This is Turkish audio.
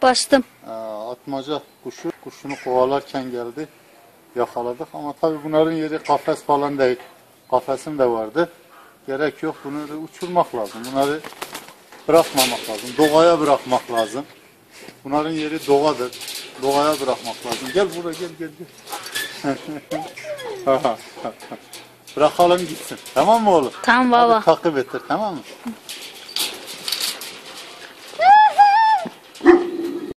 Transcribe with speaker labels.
Speaker 1: Bastım.
Speaker 2: Atmaca kuşunu kovalarken geldi. Yakaladık ama tabii bunların yeri kafes falan değil. Kafesim de vardı. Gerek yok, bunları uçurmak lazım. Bunları bırakmamak lazım. Doğaya bırakmak lazım. Bunların yeri doğadır. Doğaya bırakmak lazım. Gel buraya, gel. Bırakalım gitsin. Tamam mı oğlum?
Speaker 1: Tamam baba.
Speaker 2: Hadi takip ettir, tamam mı?